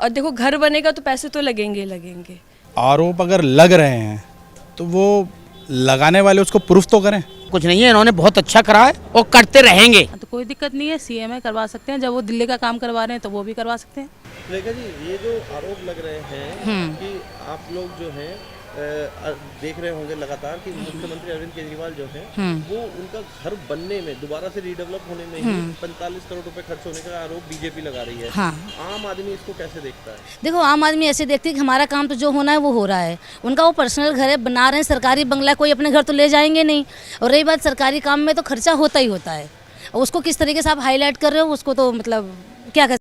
और देखो घर बनेगा तो पैसे तो लगेंगे ही लगेंगे। आरोप अगर लग रहे हैं तो वो लगाने वाले उसको प्रूफ तो करें। कुछ नहीं है, इन्होंने बहुत अच्छा करा है और करते रहेंगे। तो कोई दिक्कत नहीं है, सीएम है, करवा सकते हैं। जब वो दिल्ली का काम करवा रहे हैं तो वो भी करवा सकते हैं। रेखा जी, ये जो आरोप लग रहे हैं कि आप लोग जो हैं देख रहे होंगे लगातार कि मुख्यमंत्री अरविंद केजरीवाल जो है वो उनका घर बनने में, दोबारा से रीडेवलप होने में ही 45 करोड़ रुपए खर्च होने का आरोप बीजेपी लगा रही है। हाँ। आम आदमी इसको कैसे देखता है? देखो, आम आदमी ऐसे देखते हैं कि हमारा काम तो जो होना है वो हो रहा है। उनका वो पर्सनल घर है, बना रहे हैं, सरकारी बंगला, कोई अपने घर तो ले जाएंगे नहीं। और रही बात सरकारी काम में, तो खर्चा होता ही होता है। और उसको किस तरीके से आप हाईलाइट कर रहे हो, उसको तो मतलब क्या कर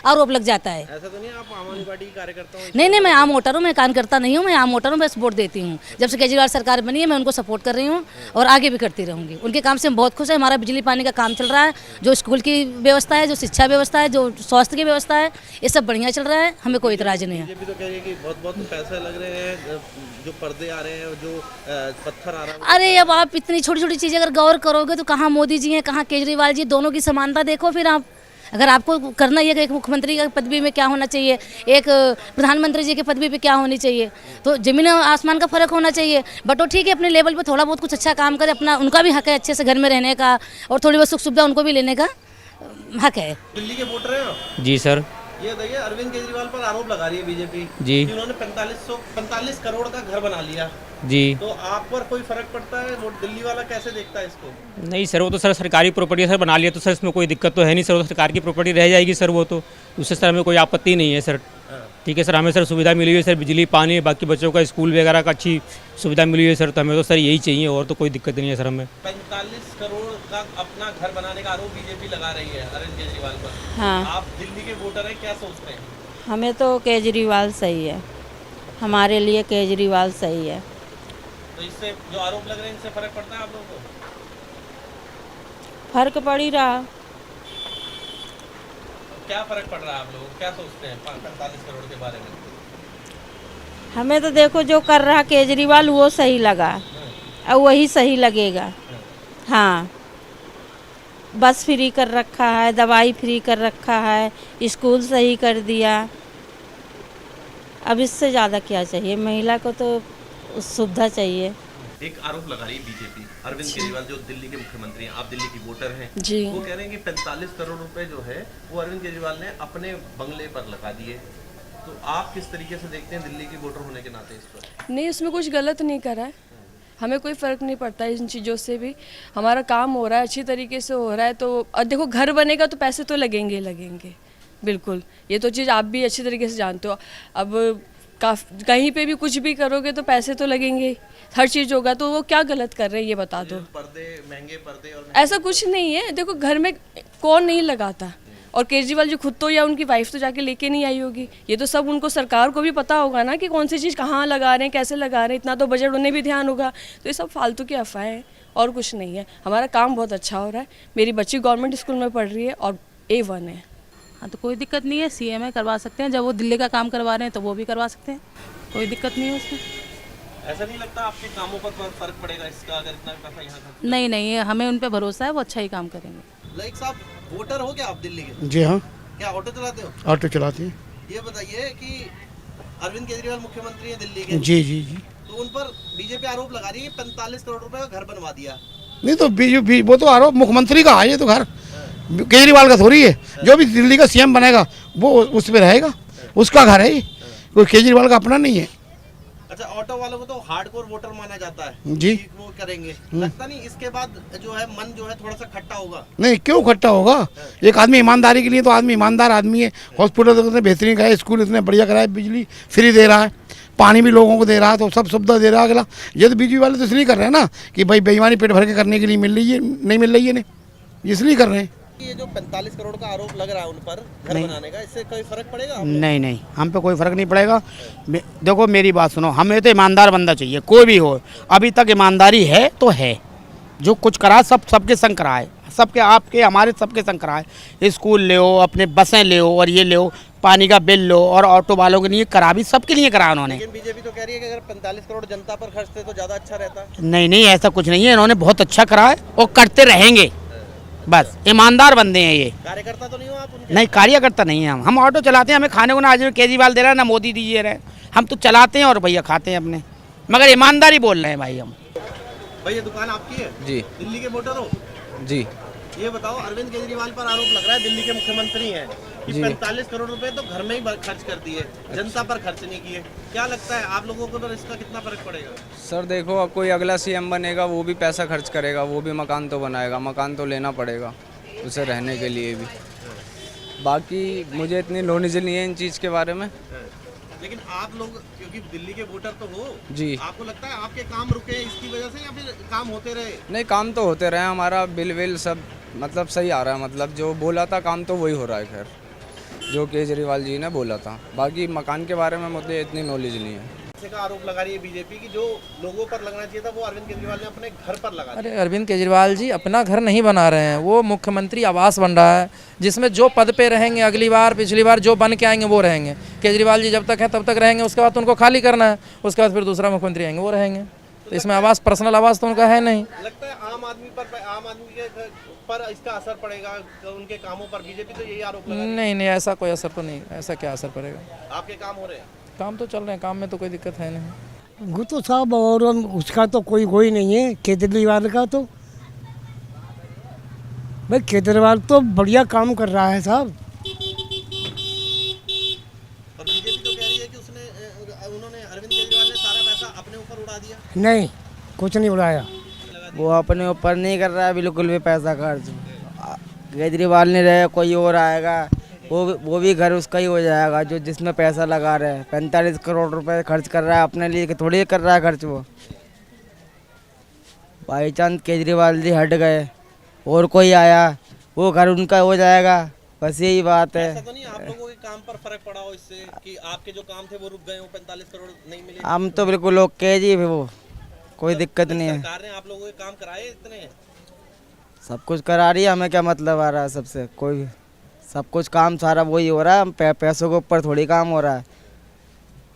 आरोप लग जाता है। ऐसा तो नहीं आप आम आदमी पार्टी की कार्यकर्ता हो? नहीं, मैं आम वोटर हूँ, मैं कार्यकर्ता नहीं हूँ। मैं आम वोटर हूँ, मैं सपोर्ट देती हूँ। जब से केजरीवाल सरकार बनी है मैं उनको सपोर्ट कर रही हूँ और आगे भी करती रहूँगी। उनके काम से हम बहुत खुश हैं। हमारा बिजली पानी का काम चल रहा है, जो स्कूल की व्यवस्था है, जो शिक्षा व्यवस्था है, जो स्वास्थ्य की व्यवस्था है, ये सब बढ़िया चल रहा है। हमें कोई इतराज नहीं है। बीजेपी तो कह रही है कि बहुत पैसे लग रहे हैं, जो पर्दे आ रहे हैं, जो पत्थर आ रहा है। अरे अब आप इतनी छोटी छोटी चीज़ें अगर गौर करोगे तो कहाँ मोदी जी हैं, कहाँ केजरीवाल जी, दोनों की समानता देखो। फिर आप अगर आपको करना ही है कि एक मुख्यमंत्री की पदवी में क्या होना चाहिए, एक प्रधानमंत्री जी की पदवी पे क्या होनी चाहिए, तो ज़मीन और आसमान का फ़र्क होना चाहिए। बट वो ठीक है, अपने लेवल पे थोड़ा बहुत कुछ अच्छा काम करे, अपना उनका भी हक है अच्छे से घर में रहने का और थोड़ी बहुत सुख सुविधा उनको भी लेने का हक है। दिल्ली के वोटर हैं आप? जी सर। ये देखिए, अरविंद केजरीवाल पर आरोप लगा रही है बीजेपी जी कि उन्होंने 45 करोड़ का घर बना लिया। जी। तो आप पर कोई फर्क पड़ता है? वो दिल्ली वाला कैसे देखता है इसको? नहीं सर, वो तो सर सरकारी प्रॉपर्टी सर बना लिया तो सर इसमें कोई दिक्कत तो है नहीं सर, वो सरकार की प्रॉपर्टी रह जाएगी सर, वो तो उससे सर हमें कोई आपत्ति नहीं है सर। ठीक है सर, हमें सर सुविधा मिली हुई है सर, बिजली पानी, बाकी बच्चों का स्कूल वगैरह का अच्छी सुविधा मिली हुई है सर, तो हमें तो सर यही चाहिए और तो कोई दिक्कत नहीं है सर हमें। 45 करोड़ का अपना घर बनाने का आरोप बीजेपी लगा रही है अरविंद केजरीवाल पर। हाँ। आप दिल्ली के वोटर हैं, क्या सोचते हैं? हमें तो केजरीवाल सही है, हमारे लिए केजरीवाल सही है। तो इससे जो आरोप लग रहे हैं इनसे फर्क पड़ता है आप लोगों को? फर्क पड़ ही रहा। क्या फर्क पड़ रहा है आप लोगों को? क्या सोचते हैं 45 करोड़ के बारे में? हमें तो देखो जो कर रहा केजरीवाल वो सही लगा और वही सही लगेगा। हाँ, बस फ्री कर रखा है, दवाई फ्री कर रखा है, स्कूल सही कर दिया। अब इससे ज़्यादा क्या चाहिए? महिला को तो सुविधा चाहिए। एक आरोप लगा रही है बीजेपी, अरविंद केजरीवाल जो दिल्ली के मुख्यमंत्री हैं, आप दिल्ली की वोटर हैं जी। वो कह रहे हैं कि 45 करोड़ रुपए जो है वो अरविंद केजरीवाल ने अपने बंगले पर लगा दिए। तो आप किस तरीके से देखते हैं दिल्ली की वोटर होने के नाते इस पर? नहीं, उसमें कुछ गलत नहीं करा है, हमें कोई फ़र्क नहीं पड़ता इन चीज़ों से भी। हमारा काम हो रहा है, अच्छी तरीके से हो रहा है। तो और देखो घर बनेगा तो पैसे तो लगेंगे ही लगेंगे, बिल्कुल। ये तो चीज़ आप भी अच्छी तरीके से जानते हो। अब कहीं पे भी कुछ भी करोगे तो पैसे तो लगेंगे, हर चीज़ होगा। तो वो क्या गलत कर रहे हैं ये बता दो। पर्दे महंगे पर्दे और ऐसा कुछ नहीं है, देखो घर में कौन नहीं लगाता। और केजरीवाल जी खुद तो या उनकी वाइफ तो जाके लेके नहीं आई होगी। ये तो सब उनको, सरकार को भी पता होगा ना कि कौन सी चीज़ कहाँ लगा रहे हैं, कैसे लगा रहे हैं। इतना तो बजट उन्हें भी ध्यान होगा। तो ये सब फालतू की अफवाहें हैं और कुछ नहीं है। हमारा काम बहुत अच्छा हो रहा है। मेरी बच्ची गवर्नमेंट स्कूल में पढ़ रही है और A1 है। हाँ, तो कोई दिक्कत नहीं है, सीएम है, करवा सकते हैं। जब वो दिल्ली का काम करवा रहे हैं तो वो भी करवा सकते हैं, कोई दिक्कत नहीं है उसमें। ऐसा नहीं लगता आपके कामों पर फर्क पड़ेगा इसका अगर इतना पैसा यहाँ खर्च? नहीं, हमें उन पे भरोसा है, वो अच्छा ही काम करेंगे। लाइक साहब, वोटर हो क्या आप दिल्ली के? जी हाँ, क्या ऑटो चलाते हो? ऑटो चलाती हैं। ये बताइए कि अरविंद केजरीवाल मुख्यमंत्री हैं दिल्ली के। जी। तो उन पर बीजेपी आरोप लगा रही है 45 करोड़ रुपए का घर बनवा दिया। नहीं तो बीजेपी, वो तो आरोप मुख्यमंत्री का है, ये तो घर केजरीवाल का थोड़ी है। जो भी दिल्ली का सीएम बनेगा वो उस पर रहेगा, उसका घर है ये, कोई केजरीवाल का अपना नहीं है। अच्छा, ऑटो वालों को तो हार्डकोर वोटर माना जाता है जी। कि वो करेंगे, लगता नहीं इसके बाद जो है मन जो है थोड़ा सा खट्टा होगा? नहीं, क्यों खट्टा होगा? एक आदमी ईमानदारी के लिए, तो आदमी ईमानदार आदमी है। हॉस्पिटल तो इतने बेहतरीन कराए, स्कूल इतने बढ़िया कराए, बिजली फ्री दे रहा है, पानी भी लोगों को दे रहा है, तो सब सुविधा दे रहा है अगला। ये तो बीजेपी वाले तो इसलिए कर रहे हैं ना कि भाई बेईमानी पेट भर के करने के लिए मिल रही है, नहीं मिल रही है, नहीं इसलिए कर रहे हैं। ये जो 45 करोड़ का आरोप लग रहा है उन पर घर बनाने का, इससे कोई फर्क पड़ेगा? नहीं, हम पे कोई फर्क नहीं पड़ेगा। देखो मेरी बात सुनो, हमें तो ईमानदार बंदा चाहिए, कोई भी हो। अभी तक ईमानदारी है तो है, जो कुछ करा सबके संग कराए, सबके आपके हमारे सबके संग कराए। स्कूल ले हो, अपने बसें ले हो और ये ले हो, पानी का बिल लो, और ऑटो वालों के लिए करा भी, सबके लिए करा उन्होंने। लेकिन बीजेपी तो कह रही है कि अगर 45 करोड़ जनता पर खर्चते तो ज़्यादा अच्छा रहता। नहीं, ऐसा कुछ नहीं है, इन्होंने बहुत अच्छा करा है और करते रहेंगे। बस ईमानदार बंदे हैं ये। कार्यकर्ता तो नहीं हो आप उनके? नहीं, कार्यकर्ता नहीं है हम ऑटो चलाते हैं, हमें खाने को ना आज केजरीवाल दे रहा है ना मोदी दीजिए रहे, हम तो चलाते हैं और भैया खाते हैं अपने, मगर ईमानदारी बोल रहे हैं भाई हम। भैया दुकान आपकी है? जी दिल्ली के वोटर हो? जी ये बताओ, अरविंद केजरीवाल पर आरोप लग रहा है, दिल्ली के मुख्यमंत्री हैं, कि 45 करोड़ रुपए तो घर में ही खर्च कर दिए, जनता पर खर्च नहीं किए। क्या लगता है आप लोगों को, तो इसका कितना फर्क पड़ेगा? सर देखो, अब कोई अगला सीएम बनेगा वो भी पैसा खर्च करेगा, वो भी मकान तो बनाएगा, मकान तो लेना पड़ेगा उसे रहने के लिए भी। बाकी मुझे इतनी नॉलेज नहीं है इन चीज़ के बारे में। लेकिन आप लोग क्योंकि दिल्ली के वोटर तो हो, जी आपको लगता है आपके काम रुके इसकी वजह से, या फिर काम होते रहे? नहीं, काम तो होते रहे, हमारा बिल विल सब मतलब सही आ रहा है, मतलब जो बोला था काम तो वही हो रहा है। खैर जो केजरीवाल जी ने बोला था, बाकी मकान के बारे में मुझे इतनी नॉलेज नहीं है। ऐसे का आरोप लगा रही है बीजेपी की, जो लोगों पर लगना चाहिए था वो अरविंद केजरीवाल ने अपने घर पर लगा दिया। अरे अरविंद केजरीवाल जी अपना घर नहीं बना रहे हैं, वो मुख्यमंत्री आवास बन रहा है, जिसमें जो पद पे रहेंगे अगली बार पिछली बार जो बन के आएंगे वो रहेंगे। केजरीवाल जी जब तक है तब तक रहेंगे, उसके बाद तो उनको खाली करना है, उसके बाद फिर दूसरा मुख्यमंत्री आएंगे वो रहेंगे। तो इसमें आवास पर्सनल आवास तो उनका है नहीं। लगता है आम आदमी के पर इसका असर पड़ेगा, उनके कामों पर? बीजेपी तो यही आरोप लगा रही है। नहीं, ऐसा कोई असर तो नहीं, ऐसा क्या असर पड़ेगा? आपके काम हो रहे हैं? काम तो चल रहे हैं, काम में तो कोई दिक्कत है नहीं। वो तो साहब, और उसका तो कोई नहीं है केजरीवाल का, तो भाई केजरीवाल तो बढ़िया काम कर रहा है साहब। और बीजेपी तो कह रही है कि उन्होंने अरविंद केजरीवाल ने सारा पैसा अपने ऊपर उड़ा दिया। नहीं, कुछ नहीं उड़ाया। वो अपने ऊपर नहीं कर रहा है बिल्कुल भी पैसा खर्च। केजरीवाल नहीं रहे, कोई और आएगा, वो भी घर उसका ही हो जाएगा जो जिसमें पैसा लगा रहे हैं। 45 करोड़ रुपए खर्च कर रहा है अपने लिए, कि थोड़ी कर रहा है खर्च वो। बाई चांस केजरीवाल जी हट गए और कोई आया, वो घर उनका हो जाएगा, बस यही बात है। ऐसा तो नहीं आप लोगों के काम पर फर्क पड़ा हो इससे, कि आपके जो काम थे वो रुक गए हो, 45 करोड़ नहीं मिले? हम तो बिल्कुल ओके जी, वो कोई दिक्कत नहीं है। सरकार ने आप लोगों के काम कराए इतने? सब कुछ करा रही है, हमें क्या मतलब आ रहा है सबसे? कोई सब कुछ काम सारा वही हो रहा है, पैसों के ऊपर थोड़ी काम हो रहा है,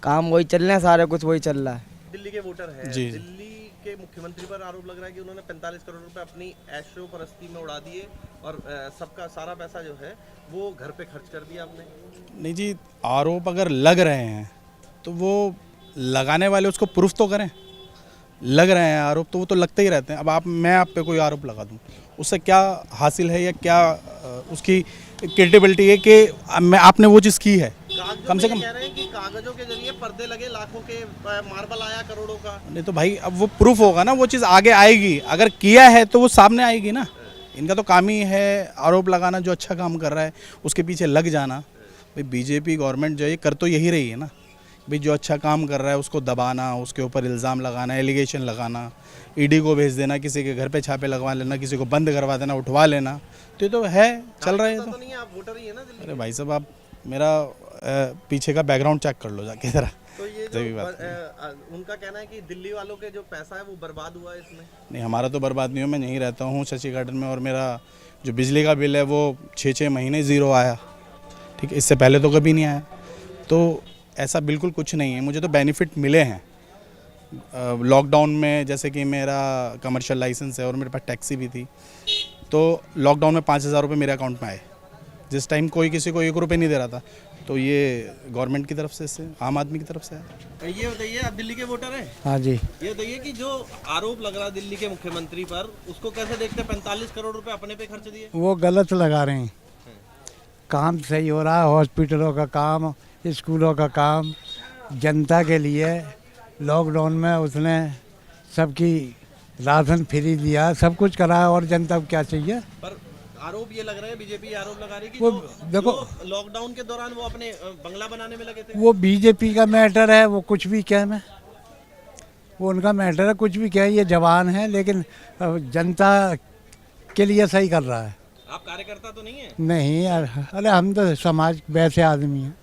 काम वही चल रहे हैं, सारे कुछ वही चल रहा है। दिल्ली के वोटर है, जी। दिल्ली के मुख्यमंत्री पर आरोप लग रहा है कि उन्होंने 45 करोड़ रुपए अपनी ऐशो परस्ती में उड़ा दिए, और सबका सारा पैसा जो है वो घर पे खर्च कर दिया आपने। नहीं जी, आरोप अगर लग रहे हैं तो वो लगाने वाले उसको प्रूफ तो करें। लग रहे हैं आरोप तो वो तो लगते ही रहते हैं। अब मैं आप पे कोई आरोप लगा दूं, उससे क्या हासिल है या क्या उसकी क्रेडिबिलिटी है कि आपने वो चीज़ की है? कम से कम कह रहे हैं कि कागजों के जरिए पर्दे लगे, लाखों के मार्बल आया, करोड़ों का। नहीं तो भाई अब वो प्रूफ होगा ना, वो चीज़ आगे आएगी। अगर किया है तो वो सामने आएगी ना। इनका तो काम ही है आरोप लगाना, जो अच्छा काम कर रहा है उसके पीछे लग जाना। भाई बीजेपी गवर्नमेंट जो है कर तो यही रही है ना भाई, जो अच्छा काम कर रहा है उसको दबाना, उसके ऊपर इल्ज़ाम लगाना, एलिगेशन लगाना, ईडी को भेज देना, किसी के घर पे छापे लगवा लेना, किसी को बंद करवा देना, उठवा लेना। तो ये तो है, चल रहा है। तो नहीं, आप वोटर ही है ना दिल्ली। अरे भाई साहब, आप मेरा पीछे का बैकग्राउंड चेक कर लो जाके ज़रा। तो ये जो उनका कहना है कि दिल्ली वालों के जो पैसा है वो बर्बाद हुआ है इसमें। नहीं, हमारा तो बर्बाद नहीं हो, मैं यहीं रहता हूँ शशि गार्डन में, और मेरा जो बिजली का बिल है वो 6-6 महीने ज़ीरो आया। ठीक है, इससे पहले तो कभी नहीं आया। तो ऐसा बिल्कुल कुछ नहीं है, मुझे तो बेनिफिट मिले हैं लॉकडाउन में। जैसे कि मेरा कमर्शियल लाइसेंस है और मेरे पास टैक्सी भी थी, तो लॉकडाउन में 5,000 रुपये मेरे अकाउंट में आए, जिस टाइम कोई किसी को 1 रुपये नहीं दे रहा था। तो ये गवर्नमेंट की तरफ से, आम आदमी की तरफ से है। ये बताइए, आप दिल्ली के वोटर हैं? हाँ जी। ये बताइए कि जो आरोप लग रहा है दिल्ली के मुख्यमंत्री पर, उसको कैसे देखते हैं? 45 करोड़ रुपए अपने पे खर्च दिए। वो गलत लगा रहे हैं, काम सही हो रहा है, हॉस्पिटलों का काम, स्कूलों का काम, जनता के लिए। लॉकडाउन में उसने सबकी राशन फ्री दिया, सब कुछ करा, और जनता को क्या चाहिए? पर आरोप ये लग रहा है, बीजेपी आरोप लगा रही है कि वो देखो लॉकडाउन के दौरान वो अपने बंगला बनाने में लगे थे। वो बीजेपी का मैटर है, वो कुछ भी कहे, मैं वो उनका मैटर है, कुछ भी कहे। ये जवान है लेकिन जनता के लिए सही कर रहा है। आप कार्यकर्ता तो नहीं है? नहीं यार, अरे हम तो समाज वैसे आदमी हैं।